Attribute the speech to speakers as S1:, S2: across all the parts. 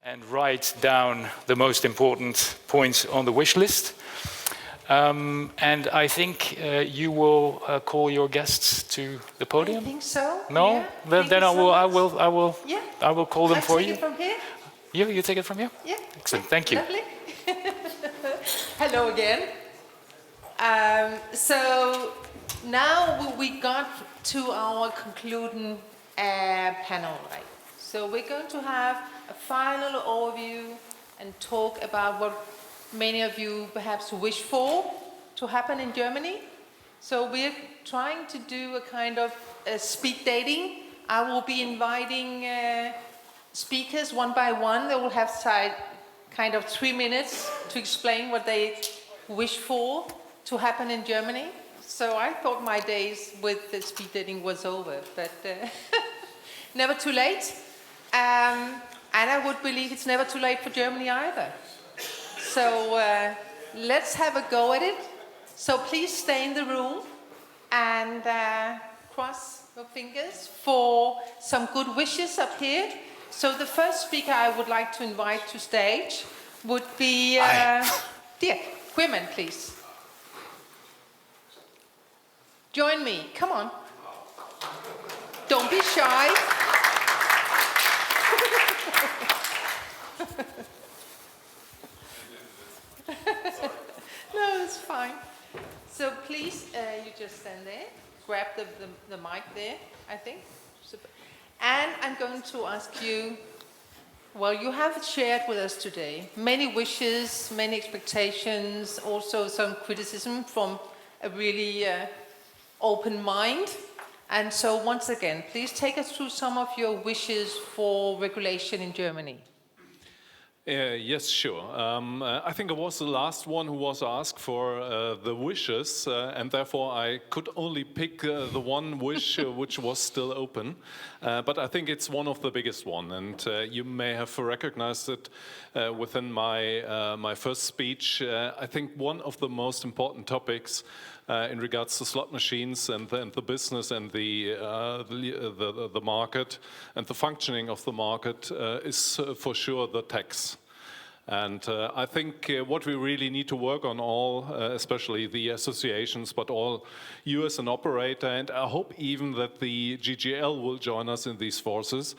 S1: and write down the most important points on the wish list. And I think you will call your guests to the podium.
S2: I think so.
S1: No,
S2: yeah.
S1: then
S2: Yeah.
S1: I will call them for you.
S2: Take it from here.
S1: You take it from here.
S2: Yeah.
S1: Excellent. Thank you.
S2: Lovely. Hello again. So now we got to our concluding panel, right? So we're going to have a final overview and talk about what many of you perhaps wish for to happen in Germany. So we're trying to do a kind of speed dating. I will be inviting speakers one by one. They will have kind of 3 minutes to explain what they wish for to happen in Germany. So I thought my days with the speed dating was over, but never too late. And I would believe it's never too late for Germany either. So let's have a go at it. So please stay in the room and cross your fingers for some good wishes up here. So the first speaker I would like to invite to stage would be Dirk. Quermann, please. Join me. Come on. Don't be shy. No, it's fine. So please, you just stand there. Grab the mic there, I think. And I'm going to ask you, well, you have shared with us today many wishes, many expectations, also some criticism from a really open mind. And so once again, please take us through some of your wishes for regulation in Germany.
S3: Yes, sure. I think I was the last one who was asked for the wishes, and therefore I could only pick the one wish which was still open. But I think it's one of the biggest one, and you may have recognized it within my first speech. I think one of the most important topics in regards to slot machines and the business and the market and the functioning of the market is for sure the tax. And I think what we really need to work on all, especially the associations, but all you as an operator, and I hope even that the GGL will join us in these forces,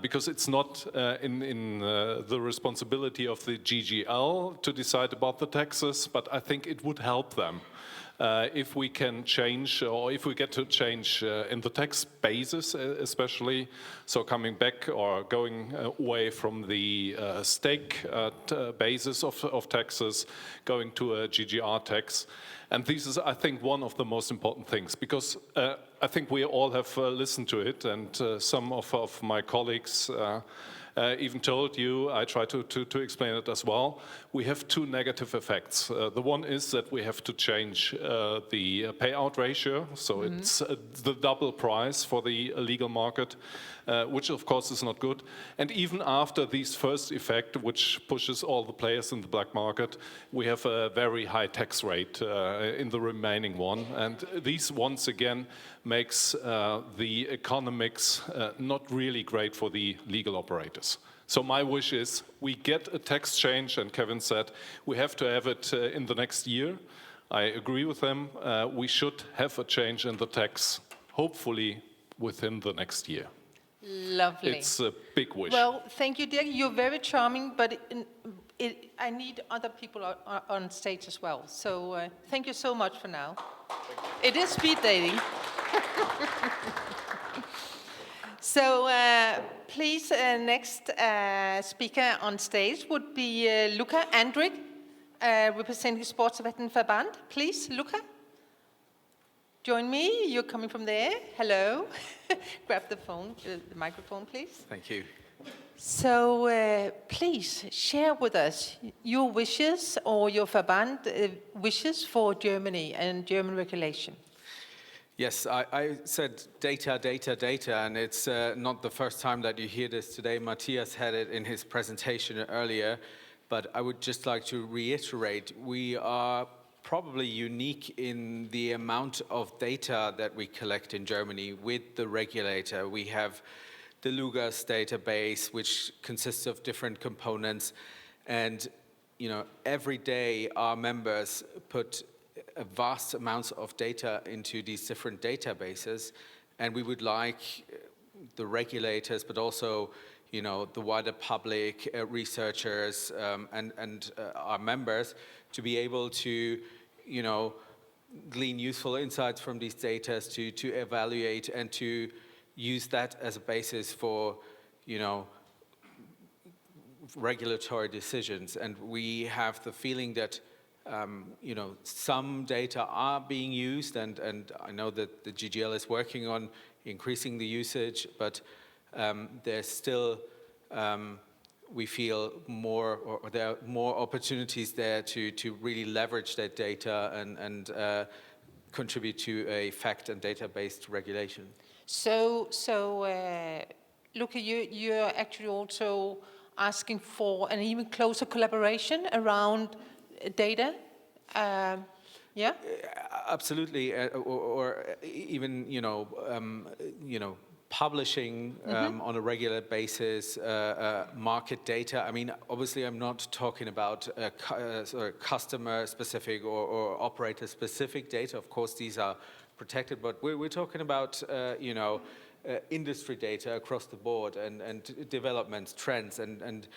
S3: because it's not in the responsibility of the GGL to decide about the taxes, but I think it would help them. If we can change, or if we get to change in the tax basis especially, so coming back or going away from the stake basis of taxes, going to a GGR tax. And this is, I think, one of the most important things, because I think we all have listened to it, and some of my colleagues even told you, I try to explain it as well. We have two negative effects. The one is that we have to change the payout ratio, so it's the double price for the legal market, which of course is not good. And even after this first effect, which pushes all the players in the black market, we have a very high tax rate in the remaining one. And this once again makes the economics not really great for the legal operators. So my wish is we get a tax change, and Kevin said we have to have it in the next year. I agree with them. We should have a change in the tax, hopefully within the next year.
S2: Lovely.
S3: It's a big wish.
S2: Well, thank you, Dirk. You're very charming, but I need other people on stage as well. So thank you so much for now. It is speed dating. So please, next speaker on stage would be Luka Andric, representing Sportwettenverband. Please, Luka. Join me. You're coming from there. Hello. Grab the phone, the microphone, please.
S4: Thank you.
S2: So please share with us your wishes or your Verband wishes for Germany and German regulation.
S4: Yes, I said data, data, data, and it's not the first time that you hear this today. Matthias had it in his presentation earlier, but I would just like to reiterate, we are probably unique in the amount of data that we collect in Germany with the regulator. We have the Luga's database, which consists of different components. And every day our members put a vast amounts of data into these different databases, and we would like the regulators, but also the wider public, researchers, and our members to be able to glean useful insights from these data, to evaluate and to use that as a basis for regulatory decisions. And we have the feeling that some data are being used, and I know that the GGL is working on increasing the usage, but there's still, we feel more, or there are more opportunities there to really leverage that data and contribute to a fact and data-based regulation.
S2: So Luka, you're actually also asking for an even closer collaboration around data, yeah?
S4: Absolutely, or even publishing on a regular basis market data. I mean, obviously, I'm not talking about customer-specific or operator-specific data. Of course, these are protected, but we're talking about industry data across the board and developments, trends, and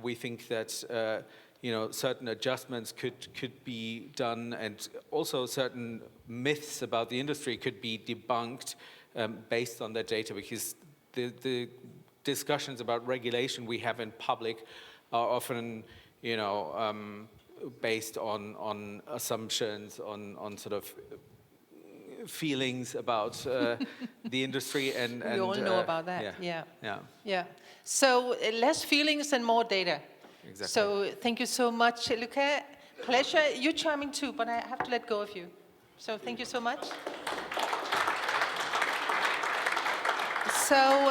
S4: we think that certain adjustments could be done, and also certain myths about the industry could be debunked based on that data, because the discussions about regulation we have in public are often based on assumptions, on sort of feelings about the industry, and
S2: we all know about that. Yeah. So less feelings and more data.
S4: Exactly.
S2: So thank you so much, Luka. Pleasure. You're charming too, but I have to let go of you. So thank you so much. So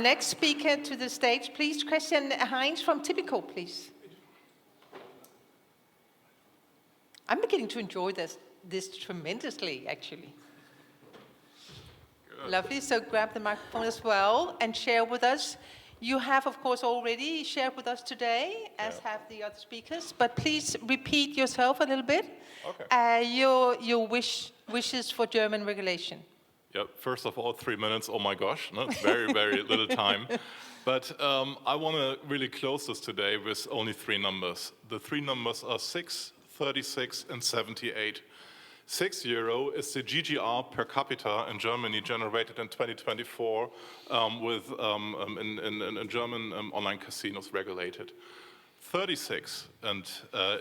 S2: next speaker to the stage, please, Heins from Tipico, please. I'm beginning to enjoy this tremendously, actually. Good. Lovely. So grab the microphone as well and share with us. You have, of course, already shared with us today, as have the other speakers, but please repeat yourself a little bit.
S5: Okay.
S2: Your wishes for German regulation.
S5: Yep. First of all, 3 minutes. Oh my gosh, no, very, very little time. But I want to really close this today with only 3 numbers. The 3 numbers are 6, 36, and 78. €6 is the GGR per capita in Germany generated in 2024 in German online casinos regulated. 36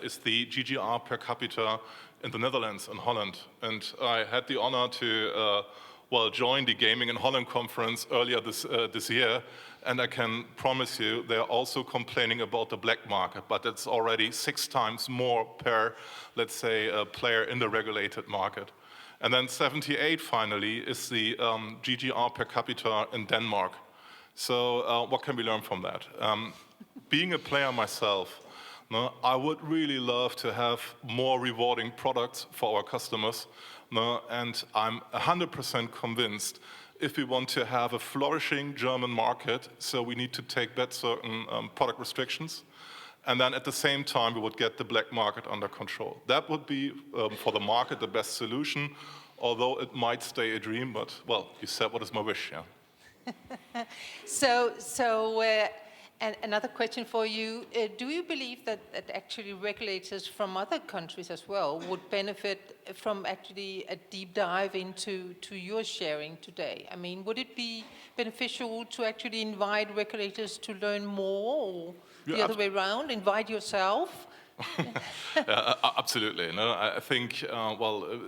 S5: is the GGR per capita in the Netherlands and Holland. And I had the honor to join the Gaming in Holland conference earlier this year. And I can promise you, they're also complaining about the black market, but it's already 6 times more per, let's say, player in the regulated market. And then 78, finally, is the GGR per capita in Denmark. So what can we learn from that? Being a player myself, I would really love to have more rewarding products for our customers. And I'm 100% convinced if we want to have a flourishing German market, so we need to take back certain product restrictions. And then at the same time, we would get the black market under control. That would be, for the market, the best solution, although it might stay a dream, but, well, you said what is my wish, yeah.
S2: And another question for you. Do you believe that actually regulators from other countries as well would benefit from actually a deep dive into your sharing today? I mean, would it be beneficial to actually invite regulators to learn more, or the other way around, invite yourself?
S5: Absolutely. No, I think,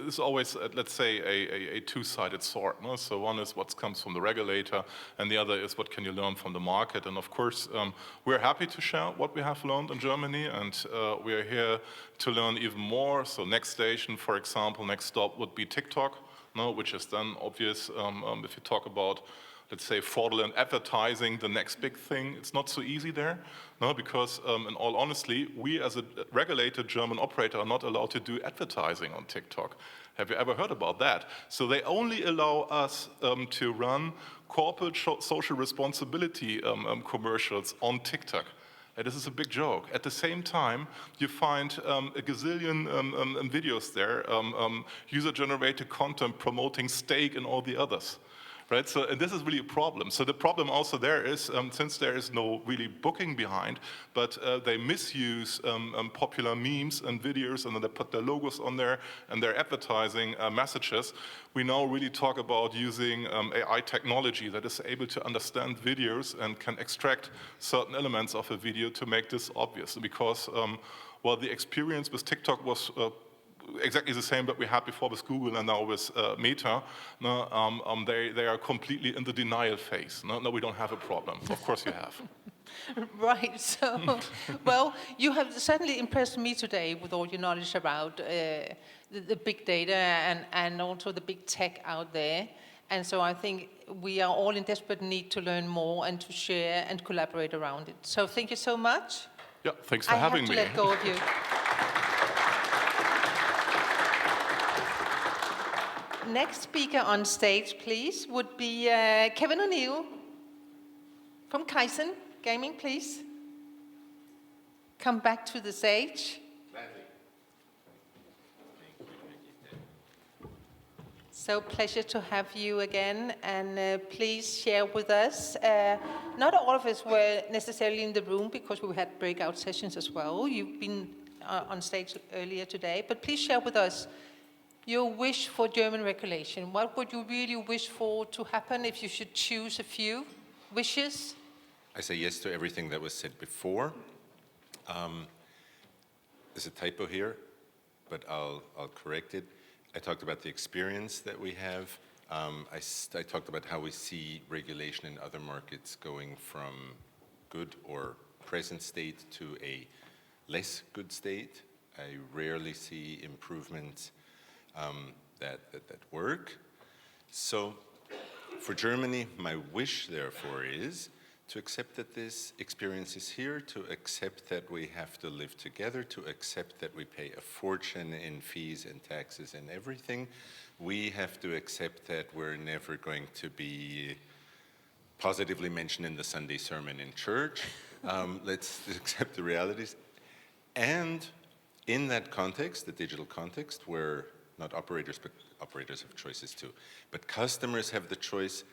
S5: it's always, let's say, a two-sided sword. No? So one is what comes from the regulator, and the other is what can you learn from the market. And of course, we're happy to share what we have learned in Germany, and we are here to learn even more. So next station, for example, next stop would be TikTok, which is then obvious if you talk about, let's say, fraudulent advertising, the next big thing. It's not so easy there, because in all honesty, we as a regulated German operator are not allowed to do advertising on TikTok. Have you ever heard about that? So they only allow us to run corporate social responsibility commercials on TikTok. This is a big joke. At the same time, you find a gazillion videos there, user-generated content promoting steak and all the others. Right? So, and this is really a problem. So the problem also there is, since there is no really booking behind, but they misuse popular memes and videos, and then they put their logos on there and their advertising messages, we now really talk about using AI technology that is able to understand videos and can extract certain elements of a video to make this obvious. Because while the experience with TikTok was exactly the same that we had before with Google and now with Meta, they are completely in the denial phase. No, we don't have a problem. Of course you have.
S2: Right, so, well, you have certainly impressed me today with all your knowledge about the big data and also the big tech out there. And so I think we are all in desperate need to learn more and to share and collaborate around it. So thank you so much.
S5: Yeah, thanks for having me.
S2: I have to let go of you. Next speaker on stage, please, would be Kevin O'Neill from Kaizen Gaming, please. Come back to the stage.
S6: Gladly.
S2: So pleasure to have you again, and please share with us. Not all of us were necessarily in the room because we had breakout sessions as well. You've been on stage earlier today, but please share with us your wish for German regulation. What would you really wish for to happen if you should choose a few wishes?
S6: I say yes to everything that was said before. There's a typo here, but I'll correct it. I talked about the experience that we have. I talked about how we see regulation in other markets going from good or present state to a less good state. I rarely see improvements that work. So for Germany, my wish, therefore, is to accept that this experience is here, to accept that we have to live together, to accept that we pay a fortune in fees and taxes and everything. We have to accept that we're never going to be positively mentioned in the Sunday sermon in church. Let's accept the realities. And in that context, the digital context, where not operators, but operators have choices too, but customers have the choice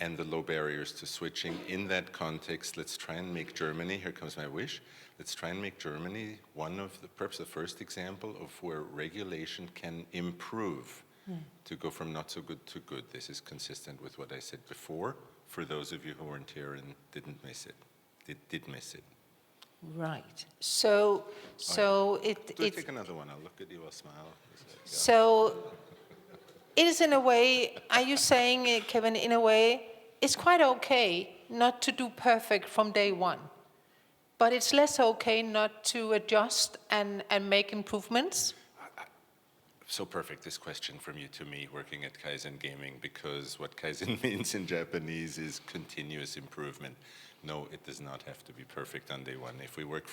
S6: and the low barriers to switching. In that context, let's try and make Germany, here comes my wish, let's try and make Germany one of the, perhaps the first example of where regulation can improve to go from not so good to good. This is consistent with what I said before, for those of you who weren't here and didn't miss it, did miss it.
S2: Right. So
S6: Take another one. I'll look at you. I'll smile.
S2: So it is in a way. Are you saying, Kevin? In a way, it's quite okay not to do perfect from day one, but it's less okay not to adjust and make improvements.
S6: So perfect, this question from you to me, working at Kaizen Gaming, because what Kaizen means in Japanese is continuous improvement. No, it does not have to be perfect on day one. If we work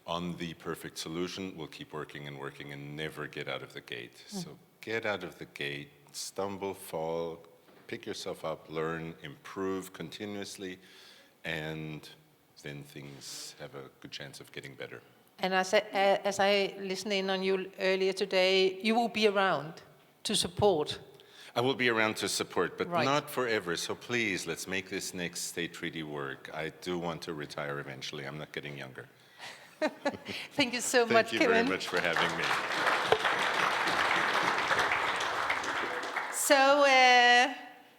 S6: on the perfect solution, we'll keep working and never get out of the gate. So get out of the gate, stumble, fall, pick yourself up, learn, improve continuously, and then things have a good chance of getting better.
S2: And as I listened in on you earlier today, you will be around to support.
S6: I will be around to support, but
S2: Right.
S6: not forever. So please, let's make this next state treaty work. I do want to retire eventually. I'm not getting younger.
S2: Thank you so much, Kevin.
S6: Thank you very much for having me.
S2: So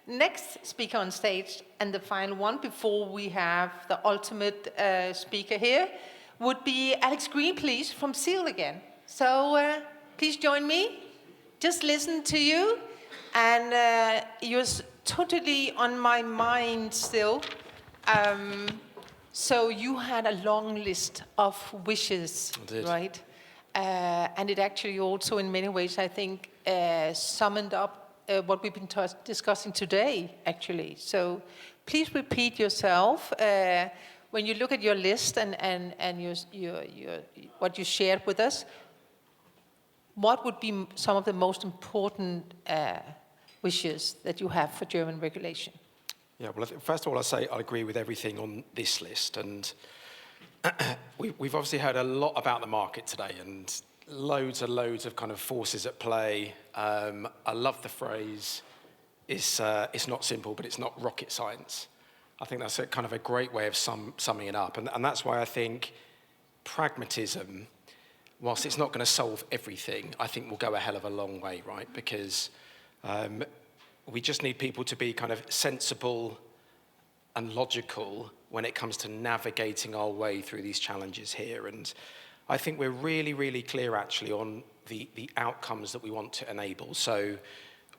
S2: next speaker on stage, and the final one before we have the ultimate speaker here, would be Alex Green, please, from ZEAL again. So please join me. Just listen to you. And you're totally on my mind still. So you had a long list of wishes, right? And it actually also, in many ways, I think, summed up what we've been discussing today, actually. So please repeat yourself. When you look at your list and what you shared with us, what would be some of the most important wishes that you have for German regulation?
S7: Yeah, well, first of all, I'll say I agree with everything on this list. And we've obviously heard a lot about the market today and loads and loads of kind of forces at play. I love the phrase, it's not simple, but it's not rocket science. I think that's kind of a great way of summing it up. And that's why I think pragmatism, whilst it's not going to solve everything, I think will go a hell of a long way, right? Because we just need people to be kind of sensible and logical when it comes to navigating our way through these challenges here. And I think we're really, really clear actually on the outcomes that we want to enable. So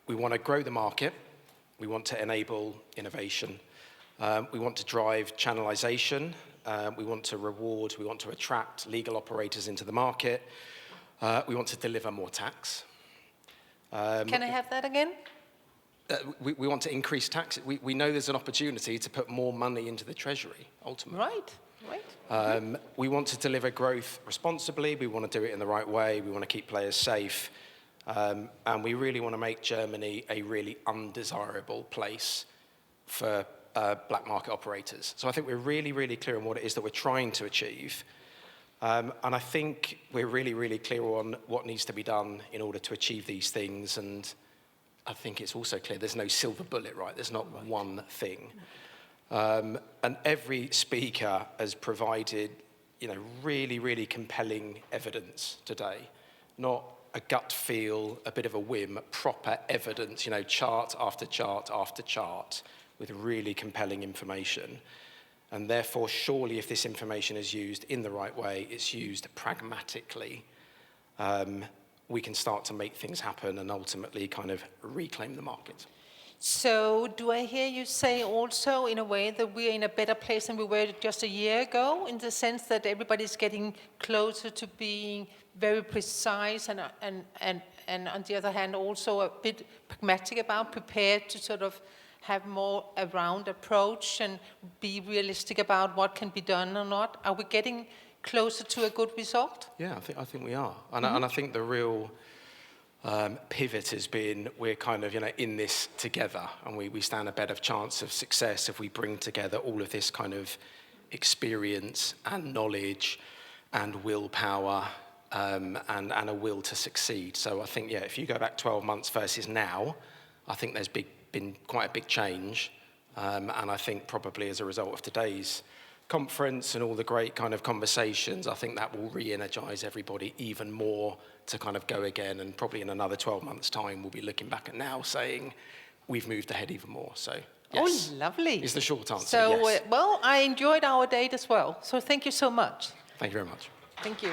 S7: we want to grow the market. We want to enable innovation. We want to drive channelization. We want to reward, we want to attract legal operators into the market. We want to deliver more tax.
S2: Can I have that again?
S7: We want to increase taxes. We know there's an opportunity to put more money into the treasury, ultimately.
S2: Right.
S7: We want to deliver growth responsibly. We want to do it in the right way. We want to keep players safe. And we really want to make Germany a really undesirable place for black market operators. So I think we're really, really clear on what it is that we're trying to achieve. And I think we're really, really clear on what needs to be done in order to achieve these things. And I think it's also clear there's no silver bullet, right? There's not one thing. And every speaker has provided, really, really compelling evidence today. Not a gut feel, a bit of a whim, proper evidence, chart after chart after chart with really compelling information. And therefore, surely if this information is used in the right way, it's used pragmatically, we can start to make things happen and ultimately kind of reclaim the market.
S2: So do I hear you say also in a way that we're in a better place than we were just a year ago, in the sense that everybody's getting closer to being very precise and on the other hand also a bit pragmatic about, prepared to sort of have more a round approach and be realistic about what can be done or not? Are we getting closer to a good result?
S7: Yeah, I think we are. And I think the real pivot has been we're kind of in this together, and we stand a better chance of success if we bring together all of this kind of experience and knowledge and willpower and a will to succeed. So I think, if you go back 12 months versus now, I think there's been quite a big change. And I think probably as a result of today's conference and all the great kind of conversations, I think that will re-energize everybody even more to kind of go again. And probably in another 12 months' time, we'll be looking back at now saying we've moved ahead even more. So, yes.
S2: Oh, lovely.
S7: Is the short answer,
S2: so,
S7: yes.
S2: Well, I enjoyed our date as well. So thank you so much.
S7: Thank you very much.
S2: Thank you.